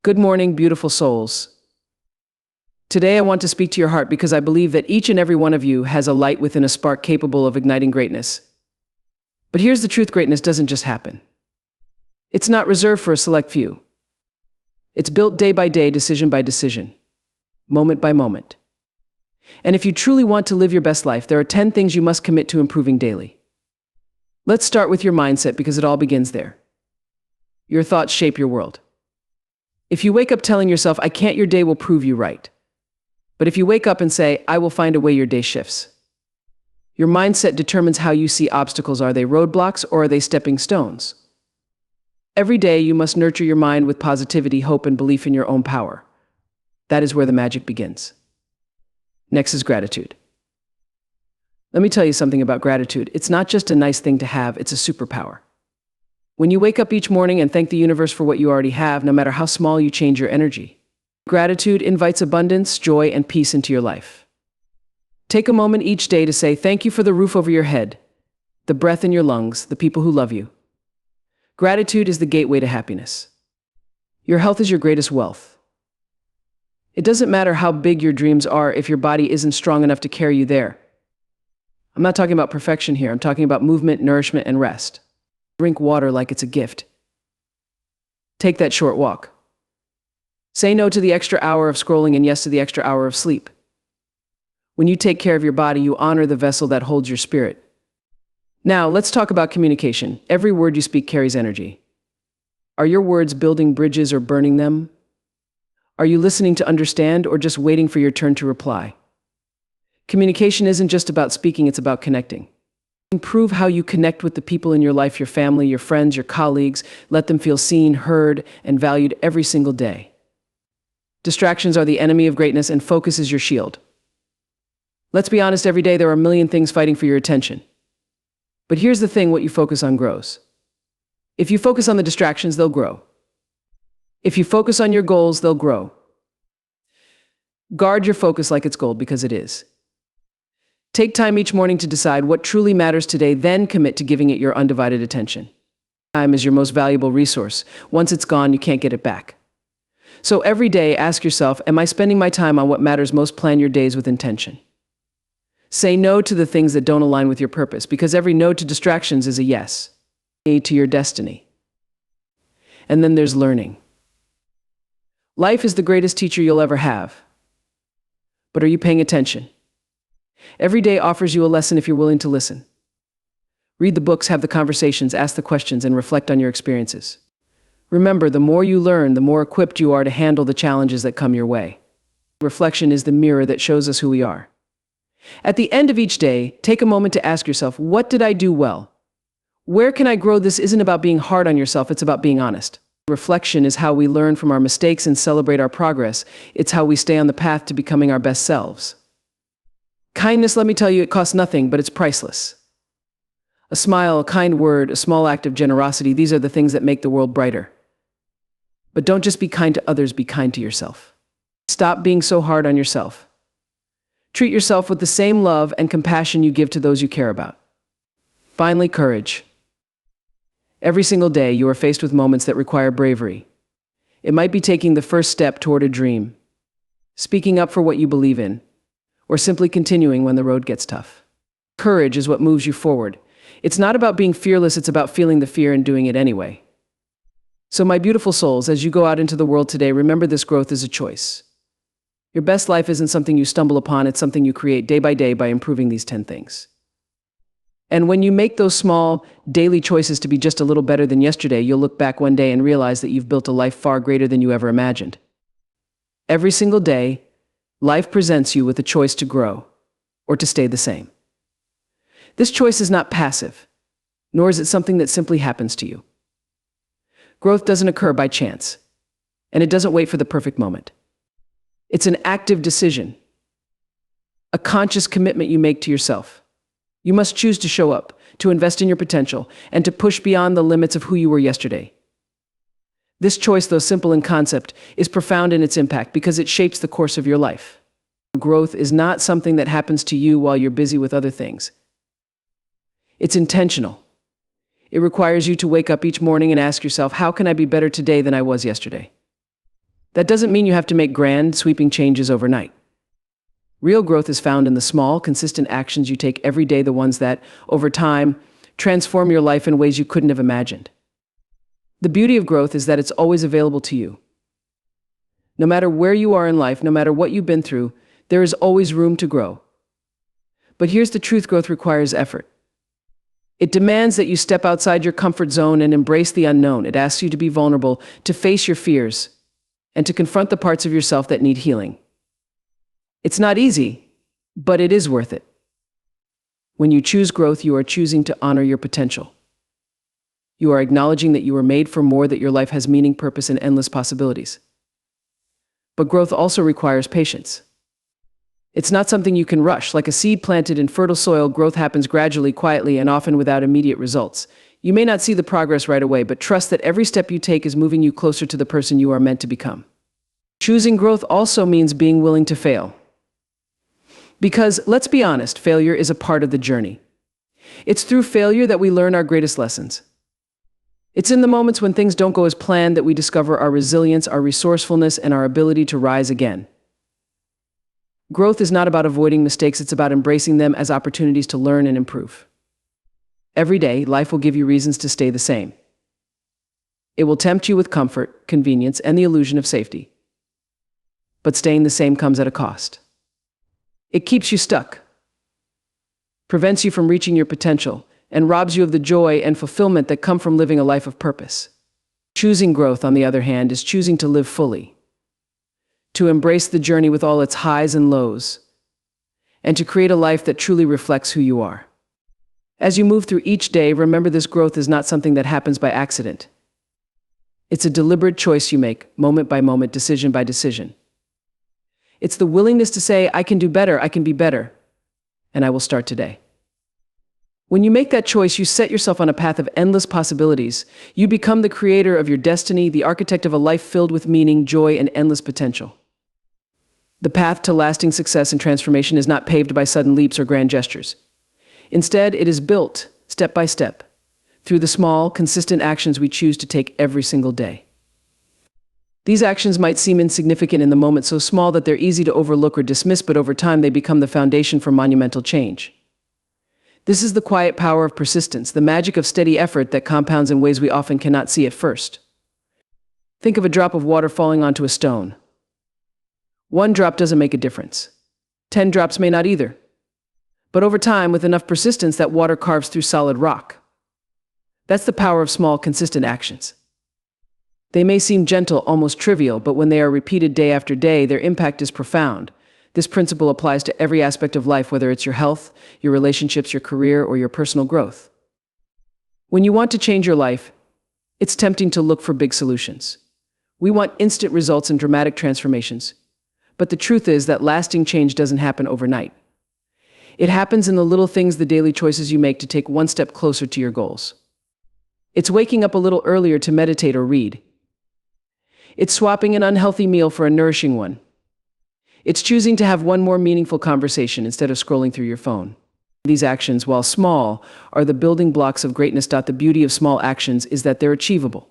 Good morning, beautiful souls. Today I want to speak to your heart because I believe that each and every one of you has a light within a spark capable of igniting greatness. But here's the truth: greatness doesn't just happen. It's not reserved for a select few. It's built day by day, decision by decision, moment by moment. And if you truly want to live your best life, there are 10 things you must commit to improving daily. Let's start with your mindset because it all begins there. Your thoughts shape your world. If you wake up telling yourself, "I can't," your day will prove you right. But if you wake up and say, "I will find a way," your day shifts. Your mindset determines how you see obstacles. Are they roadblocks or are they stepping stones? Every day you must nurture your mind with positivity, hope, and belief in your own power. That is where the magic begins. Next is gratitude. Let me tell you something about gratitude. It's not just a nice thing to have, it's a superpower. When you wake up each morning and thank the universe for what you already have, no matter how small, you change your energy. Gratitude invites abundance, joy, and peace into your life. Take a moment each day to say thank you for the roof over your head, the breath in your lungs, the people who love you. Gratitude is the gateway to happiness. Your health is your greatest wealth. It doesn't matter how big your dreams are if your body isn't strong enough to carry you there. I'm not talking about perfection here. I'm talking about movement, nourishment, and rest. Drink water like it's a gift. Take that short walk. Say no to the extra hour of scrolling and yes to the extra hour of sleep. When you take care of your body, you honor the vessel that holds your spirit. Now, let's talk about communication. Every word you speak carries energy. Are your words building bridges or burning them? Are you listening to understand or just waiting for your turn to reply? Communication isn't just about speaking, it's about connecting. Improve how you connect with the people in your life, your family, your friends, your colleagues. Let them feel seen, heard, and valued every single day. Distractions are the enemy of greatness, and focus is your shield. Let's be honest, every day there are a million things fighting for your attention. But here's the thing: what you focus on grows. If you focus on the distractions, they'll grow. If you focus on your goals, they'll grow. Guard your focus like it's gold, because it is. Take time each morning to decide what truly matters today, then commit to giving it your undivided attention. Time is your most valuable resource. Once it's gone, you can't get it back. So every day, ask yourself, am I spending my time on what matters most? Plan your days with intention. Say no to the things that don't align with your purpose, because every no to distractions is a yes to your destiny. And then there's learning. Life is the greatest teacher you'll ever have. But are you paying attention? Every day offers you a lesson if you're willing to listen. Read the books, have the conversations, ask the questions, and reflect on your experiences. Remember, the more you learn, the more equipped you are to handle the challenges that come your way. Reflection is the mirror that shows us who we are. At the end of each day, take a moment to ask yourself, what did I do well? Where can I grow? This isn't about being hard on yourself, it's about being honest. Reflection is how we learn from our mistakes and celebrate our progress. It's how we stay on the path to becoming our best selves. Kindness, let me tell you, it costs nothing, but it's priceless. A smile, a kind word, a small act of generosity, these are the things that make the world brighter. But don't just be kind to others, be kind to yourself. Stop being so hard on yourself. Treat yourself with the same love and compassion you give to those you care about. Finally, courage. Every single day, you are faced with moments that require bravery. It might be taking the first step toward a dream, speaking up for what you believe in, or simply continuing when the road gets tough. Courage is what moves you forward. It's not about being fearless, it's about feeling the fear and doing it anyway. So my beautiful souls, as you go out into the world today, remember this: growth is a choice. Your best life isn't something you stumble upon, it's something you create day by day by improving these 10 things. And when you make those small, daily choices to be just a little better than yesterday, you'll look back one day and realize that you've built a life far greater than you ever imagined. Every single day, life presents you with a choice to grow or to stay the same. This choice is not passive, nor is it something that simply happens to you. Growth doesn't occur by chance, and it doesn't wait for the perfect moment. It's an active decision, a conscious commitment you make to yourself. You must choose to show up, to invest in your potential, and to push beyond the limits of who you were yesterday. This choice, though simple in concept, is profound in its impact because it shapes the course of your life. Growth is not something that happens to you while you're busy with other things. It's intentional. It requires you to wake up each morning and ask yourself, how can I be better today than I was yesterday? That doesn't mean you have to make grand, sweeping changes overnight. Real growth is found in the small, consistent actions you take every day, the ones that, over time, transform your life in ways you couldn't have imagined. The beauty of growth is that it's always available to you. No matter where you are in life, no matter what you've been through, there is always room to grow. But here's the truth: growth requires effort. It demands that you step outside your comfort zone and embrace the unknown. It asks you to be vulnerable, to face your fears, and to confront the parts of yourself that need healing. It's not easy, but it is worth it. When you choose growth, you are choosing to honor your potential. You are acknowledging that you are made for more, that your life has meaning, purpose, and endless possibilities. But growth also requires patience. It's not something you can rush. Like a seed planted in fertile soil, growth happens gradually, quietly, and often without immediate results. You may not see the progress right away, but trust that every step you take is moving you closer to the person you are meant to become. Choosing growth also means being willing to fail. Because, let's be honest, failure is a part of the journey. It's through failure that we learn our greatest lessons. It's in the moments when things don't go as planned that we discover our resilience, our resourcefulness, and our ability to rise again. Growth is not about avoiding mistakes, it's about embracing them as opportunities to learn and improve. Every day, life will give you reasons to stay the same. It will tempt you with comfort, convenience, and the illusion of safety. But staying the same comes at a cost. It keeps you stuck, prevents you from reaching your potential, and robs you of the joy and fulfillment that come from living a life of purpose. Choosing growth, on the other hand, is choosing to live fully, to embrace the journey with all its highs and lows, and to create a life that truly reflects who you are. As you move through each day, remember this: growth is not something that happens by accident. It's a deliberate choice you make, moment by moment, decision by decision. It's the willingness to say, I can do better, I can be better, and I will start today. When you make that choice, you set yourself on a path of endless possibilities. You become the creator of your destiny, the architect of a life filled with meaning, joy, and endless potential. The path to lasting success and transformation is not paved by sudden leaps or grand gestures. Instead, it is built, step by step, through the small, consistent actions we choose to take every single day. These actions might seem insignificant in the moment, so small that they're easy to overlook or dismiss, but over time they become the foundation for monumental change. This is the quiet power of persistence, the magic of steady effort that compounds in ways we often cannot see at first. Think of a drop of water falling onto a stone. One drop doesn't make a difference. 10 drops may not either. But over time, with enough persistence, that water carves through solid rock. That's the power of small, consistent actions. They may seem gentle, almost trivial, but when they are repeated day after day, their impact is profound. This principle applies to every aspect of life, whether it's your health, your relationships, your career, or your personal growth. When you want to change your life, it's tempting to look for big solutions. We want instant results and dramatic transformations. But the truth is that lasting change doesn't happen overnight. It happens in the little things, the daily choices you make to take one step closer to your goals. It's waking up a little earlier to meditate or read. It's swapping an unhealthy meal for a nourishing one. It's choosing to have one more meaningful conversation instead of scrolling through your phone. These actions, while small, are the building blocks of greatness. The beauty of small actions is that they're achievable.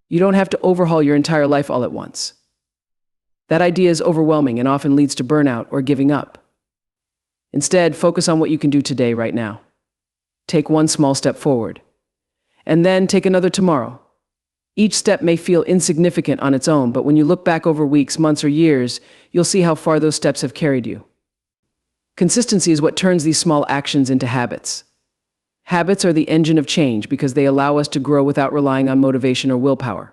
You don't have to overhaul your entire life all at once. That idea is overwhelming and often leads to burnout or giving up. Instead, focus on what you can do today, right now. Take one small step forward, and then take another tomorrow. Each step may feel insignificant on its own, but when you look back over weeks, months, or years, you'll see how far those steps have carried you. Consistency is what turns these small actions into habits. Habits are the engine of change because they allow us to grow without relying on motivation or willpower.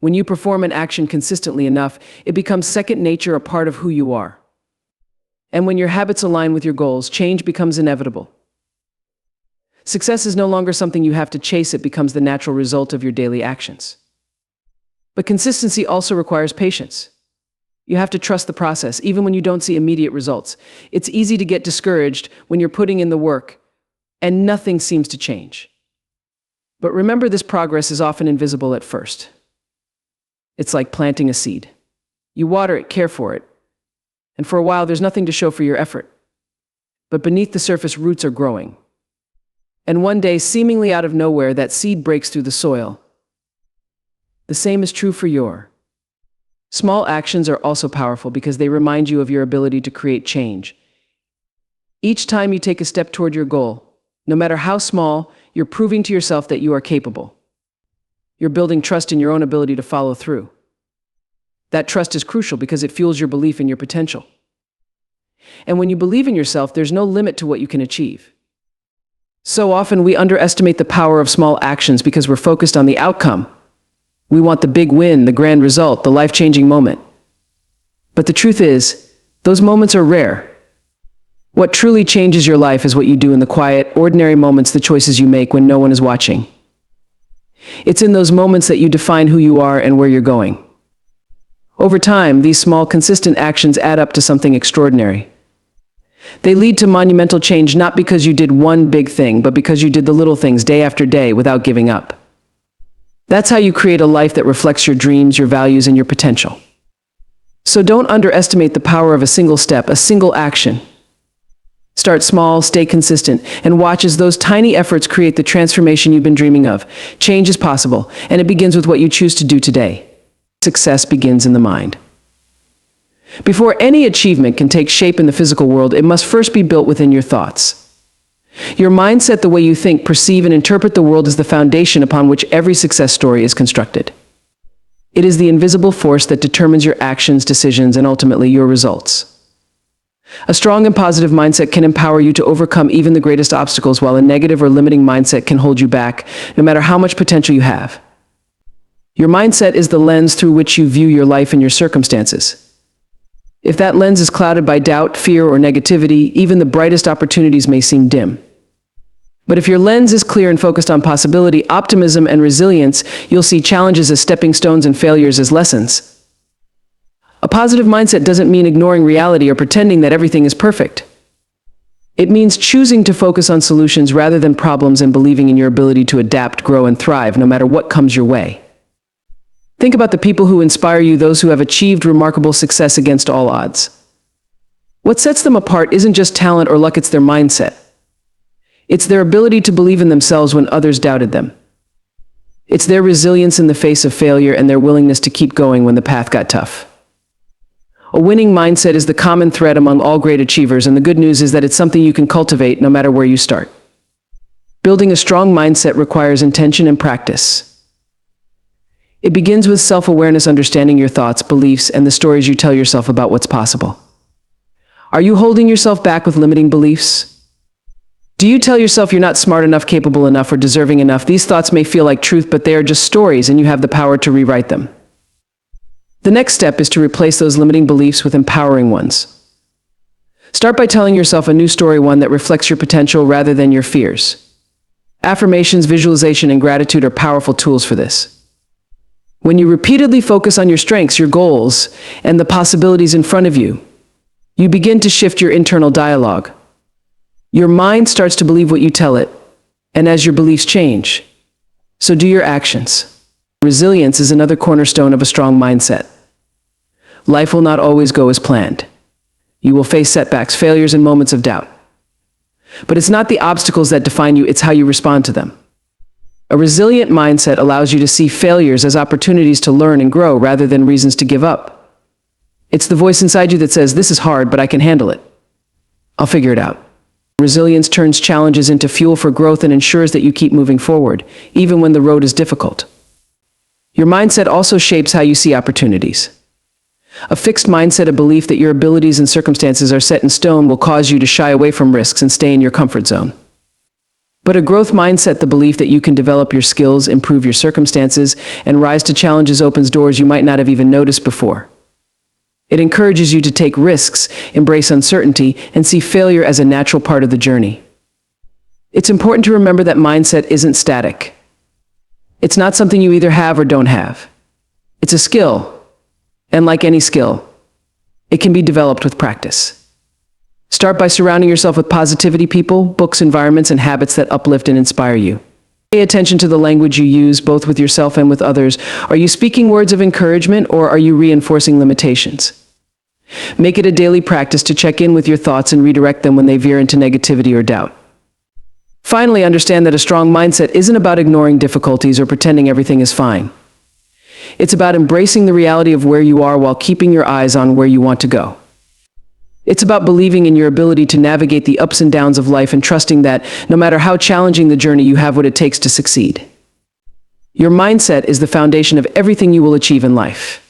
When you perform an action consistently enough, it becomes second nature, a part of who you are. And when your habits align with your goals, change becomes inevitable. Success is no longer something you have to chase, it becomes the natural result of your daily actions. But consistency also requires patience. You have to trust the process, even when you don't see immediate results. It's easy to get discouraged when you're putting in the work and nothing seems to change. But remember, this progress is often invisible at first. It's like planting a seed. You water it, care for it, and for a while there's nothing to show for your effort. But beneath the surface, roots are growing. And one day, seemingly out of nowhere, that seed breaks through the soil. The same is true for your Small actions are also powerful because they remind you of your ability to create change. Each time you take a step toward your goal, no matter how small, you're proving to yourself that you are capable. You're building trust in your own ability to follow through. That trust is crucial because it fuels your belief in your potential. And when you believe in yourself, there's no limit to what you can achieve. So often we underestimate the power of small actions because we're focused on the outcome. We want the big win, the grand result, the life-changing moment. But the truth is, those moments are rare. What truly changes your life is what you do in the quiet, ordinary moments, the choices you make when no one is watching. It's in those moments that you define who you are and where you're going. Over time, these small, consistent actions add up to something extraordinary. They lead to monumental change not because you did one big thing, but because you did the little things day after day without giving up. That's how you create a life that reflects your dreams, your values, and your potential. So don't underestimate the power of a single step, a single action. Start small, stay consistent, and watch as those tiny efforts create the transformation you've been dreaming of. Change is possible, and it begins with what you choose to do today. Success begins in the mind. Before any achievement can take shape in the physical world, it must first be built within your thoughts. Your mindset, the way you think, perceive, and interpret the world, is the foundation upon which every success story is constructed. It is the invisible force that determines your actions, decisions, and ultimately your results. A strong and positive mindset can empower you to overcome even the greatest obstacles, while a negative or limiting mindset can hold you back, no matter how much potential you have. Your mindset is the lens through which you view your life and your circumstances. If that lens is clouded by doubt, fear, or negativity, even the brightest opportunities may seem dim. But if your lens is clear and focused on possibility, optimism, and resilience, you'll see challenges as stepping stones and failures as lessons. A positive mindset doesn't mean ignoring reality or pretending that everything is perfect. It means choosing to focus on solutions rather than problems and believing in your ability to adapt, grow, and thrive no matter what comes your way. Think about the people who inspire you, those who have achieved remarkable success against all odds. What sets them apart isn't just talent or luck, it's their mindset. It's their ability to believe in themselves when others doubted them. It's their resilience in the face of failure and their willingness to keep going when the path got tough. A winning mindset is the common thread among all great achievers, and the good news is that it's something you can cultivate no matter where you start. Building a strong mindset requires intention and practice. It begins with self-awareness, understanding your thoughts, beliefs, and the stories you tell yourself about what's possible. Are you holding yourself back with limiting beliefs? Do you tell yourself you're not smart enough, capable enough, or deserving enough? These thoughts may feel like truth, but they are just stories, and you have the power to rewrite them. The next step is to replace those limiting beliefs with empowering ones. Start by telling yourself a new story, one that reflects your potential rather than your fears. Affirmations, visualization, and gratitude are powerful tools for this. When you repeatedly focus on your strengths, your goals, and the possibilities in front of you, you begin to shift your internal dialogue. Your mind starts to believe what you tell it, and as your beliefs change, so do your actions. Resilience is another cornerstone of a strong mindset. Life will not always go as planned. You will face setbacks, failures, and moments of doubt. But it's not the obstacles that define you, it's how you respond to them. A resilient mindset allows you to see failures as opportunities to learn and grow rather than reasons to give up. It's the voice inside you that says, "This is hard, but I can handle it. I'll figure it out." Resilience turns challenges into fuel for growth and ensures that you keep moving forward, even when the road is difficult. Your mindset also shapes how you see opportunities. A fixed mindset, a belief that your abilities and circumstances are set in stone, will cause you to shy away from risks and stay in your comfort zone. But a growth mindset, the belief that you can develop your skills, improve your circumstances, and rise to challenges, opens doors you might not have even noticed before. It encourages you to take risks, embrace uncertainty, and see failure as a natural part of the journey. It's important to remember that mindset isn't static. It's not something you either have or don't have. It's a skill, and like any skill, it can be developed with practice. Start by surrounding yourself with positivity, people, books, environments, and habits that uplift and inspire you. Pay attention to the language you use, both with yourself and with others. Are you speaking words of encouragement, or are you reinforcing limitations? Make it a daily practice to check in with your thoughts and redirect them when they veer into negativity or doubt. Finally, understand that a strong mindset isn't about ignoring difficulties or pretending everything is fine. It's about embracing the reality of where you are while keeping your eyes on where you want to go. It's about believing in your ability to navigate the ups and downs of life and trusting that, no matter how challenging the journey, you have what it takes to succeed. Your mindset is the foundation of everything you will achieve in life.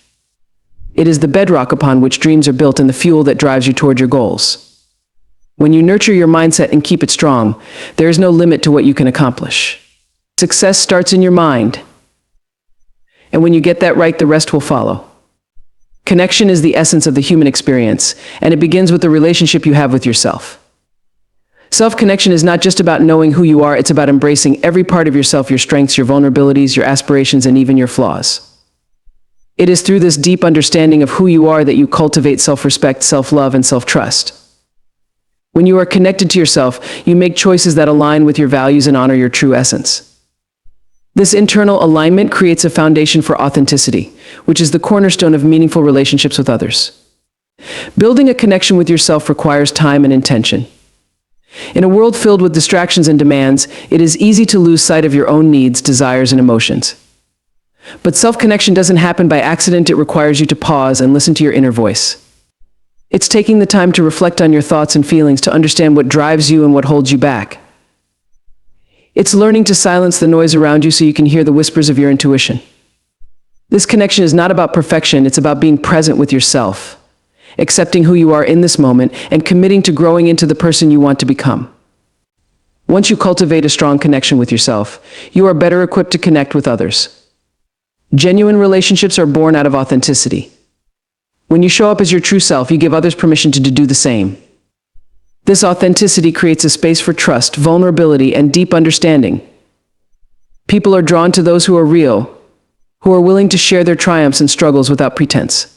It is the bedrock upon which dreams are built and the fuel that drives you toward your goals. When you nurture your mindset and keep it strong, there is no limit to what you can accomplish. Success starts in your mind. And when you get that right, the rest will follow. Connection is the essence of the human experience, and it begins with the relationship you have with yourself. Self-connection is not just about knowing who you are, it's about embracing every part of yourself, your strengths, your vulnerabilities, your aspirations, and even your flaws. It is through this deep understanding of who you are that you cultivate self-respect, self-love, and self-trust. When you are connected to yourself, you make choices that align with your values and honor your true essence. This internal alignment creates a foundation for authenticity, which is the cornerstone of meaningful relationships with others. Building a connection with yourself requires time and intention. In a world filled with distractions and demands, it is easy to lose sight of your own needs, desires, and emotions. But self-connection doesn't happen by accident. It requires you to pause and listen to your inner voice. It's taking the time to reflect on your thoughts and feelings, to understand what drives you and what holds you back. It's learning to silence the noise around you so you can hear the whispers of your intuition. This connection is not about perfection, it's about being present with yourself, accepting who you are in this moment, and committing to growing into the person you want to become. Once you cultivate a strong connection with yourself, you are better equipped to connect with others. Genuine relationships are born out of authenticity. When you show up as your true self, you give others permission to do the same. This authenticity creates a space for trust, vulnerability, and deep understanding. People are drawn to those who are real, who are willing to share their triumphs and struggles without pretense.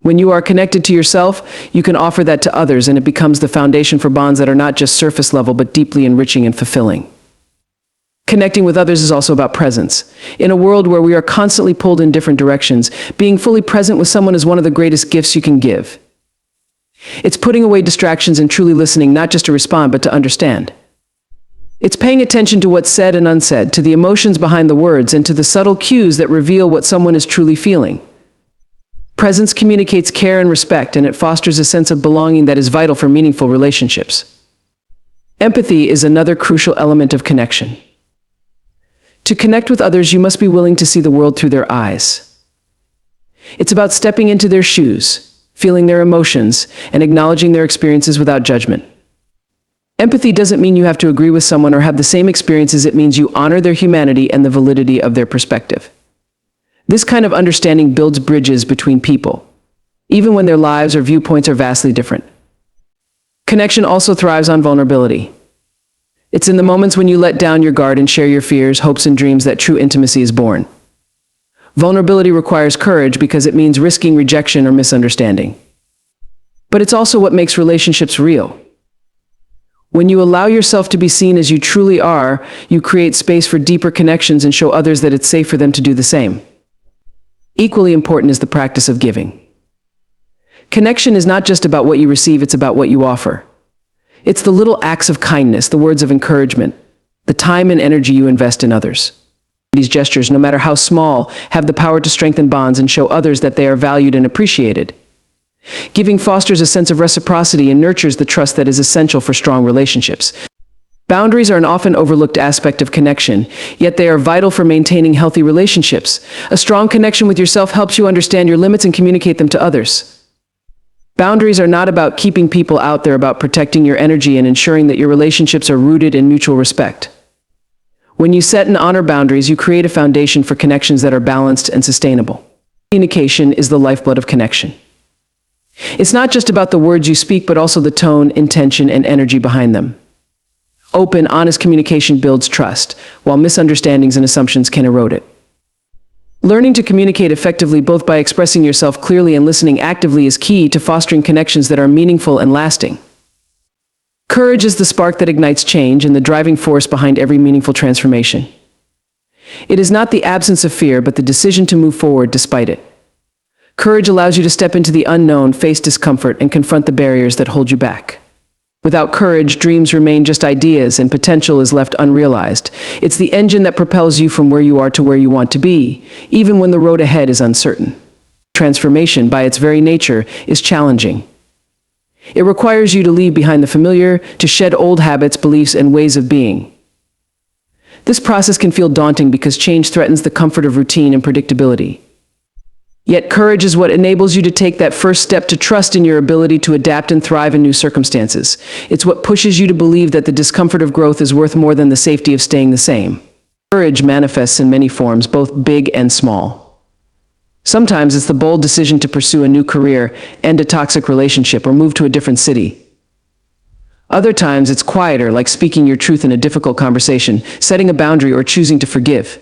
When you are connected to yourself, you can offer that to others, and it becomes the foundation for bonds that are not just surface level, but deeply enriching and fulfilling. Connecting with others is also about presence. In a world where we are constantly pulled in different directions, being fully present with someone is one of the greatest gifts you can give. It's putting away distractions and truly listening, not just to respond, but to understand. It's paying attention to what's said and unsaid, to the emotions behind the words, and to the subtle cues that reveal what someone is truly feeling. Presence communicates care and respect, and it fosters a sense of belonging that is vital for meaningful relationships. Empathy is another crucial element of connection. To connect with others, you must be willing to see the world through their eyes. It's about stepping into their shoes, feeling their emotions, and acknowledging their experiences without judgment. Empathy doesn't mean you have to agree with someone or have the same experiences. It means you honor their humanity and the validity of their perspective. This kind of understanding builds bridges between people, even when their lives or viewpoints are vastly different. Connection also thrives on vulnerability. It's in the moments when you let down your guard and share your fears, hopes, and dreams that true intimacy is born. Vulnerability requires courage because it means risking rejection or misunderstanding. But it's also what makes relationships real. When you allow yourself to be seen as you truly are, you create space for deeper connections and show others that it's safe for them to do the same. Equally important is the practice of giving. Connection is not just about what you receive, it's about what you offer. It's the little acts of kindness, the words of encouragement, the time and energy you invest in others. These gestures, no matter how small, have the power to strengthen bonds and show others that they are valued and appreciated. Giving fosters a sense of reciprocity and nurtures the trust that is essential for strong relationships. Boundaries are an often overlooked aspect of connection, yet they are vital for maintaining healthy relationships. A strong connection with yourself helps you understand your limits and communicate them to others. Boundaries are not about keeping people out, they're about protecting your energy and ensuring that your relationships are rooted in mutual respect. When you set and honor boundaries, you create a foundation for connections that are balanced and sustainable. Communication is the lifeblood of connection. It's not just about the words you speak, but also the tone, intention, and energy behind them. Open, honest communication builds trust, while misunderstandings and assumptions can erode it. Learning to communicate effectively, both by expressing yourself clearly and listening actively, is key to fostering connections that are meaningful and lasting. Courage is the spark that ignites change and the driving force behind every meaningful transformation. It is not the absence of fear, but the decision to move forward despite it. Courage allows you to step into the unknown, face discomfort, and confront the barriers that hold you back. Without courage, dreams remain just ideas and potential is left unrealized. It's the engine that propels you from where you are to where you want to be, even when the road ahead is uncertain. Transformation, by its very nature, is challenging. It requires you to leave behind the familiar, to shed old habits, beliefs, and ways of being. This process can feel daunting because change threatens the comfort of routine and predictability. Yet courage is what enables you to take that first step to trust in your ability to adapt and thrive in new circumstances. It's what pushes you to believe that the discomfort of growth is worth more than the safety of staying the same. Courage manifests in many forms, both big and small. Sometimes it's the bold decision to pursue a new career, end a toxic relationship, or move to a different city. Other times it's quieter, like speaking your truth in a difficult conversation, setting a boundary, or choosing to forgive.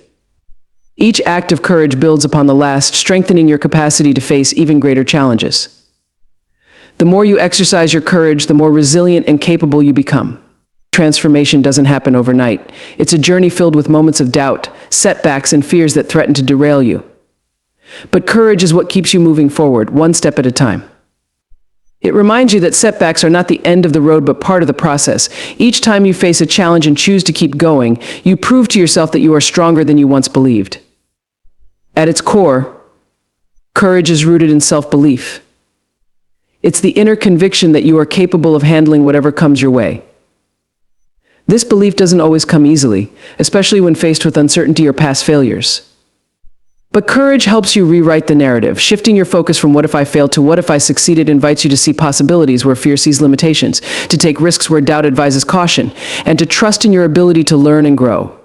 Each act of courage builds upon the last, strengthening your capacity to face even greater challenges. The more you exercise your courage, the more resilient and capable you become. Transformation doesn't happen overnight. It's a journey filled with moments of doubt, setbacks, and fears that threaten to derail you. But courage is what keeps you moving forward, one step at a time. It reminds you that setbacks are not the end of the road, but part of the process. Each time you face a challenge and choose to keep going, you prove to yourself that you are stronger than you once believed. At its core, courage is rooted in self-belief. It's the inner conviction that you are capable of handling whatever comes your way. This belief doesn't always come easily, especially when faced with uncertainty or past failures. But courage helps you rewrite the narrative. Shifting your focus from what if I failed to what if I succeeded invites you to see possibilities where fear sees limitations, to take risks where doubt advises caution, and to trust in your ability to learn and grow.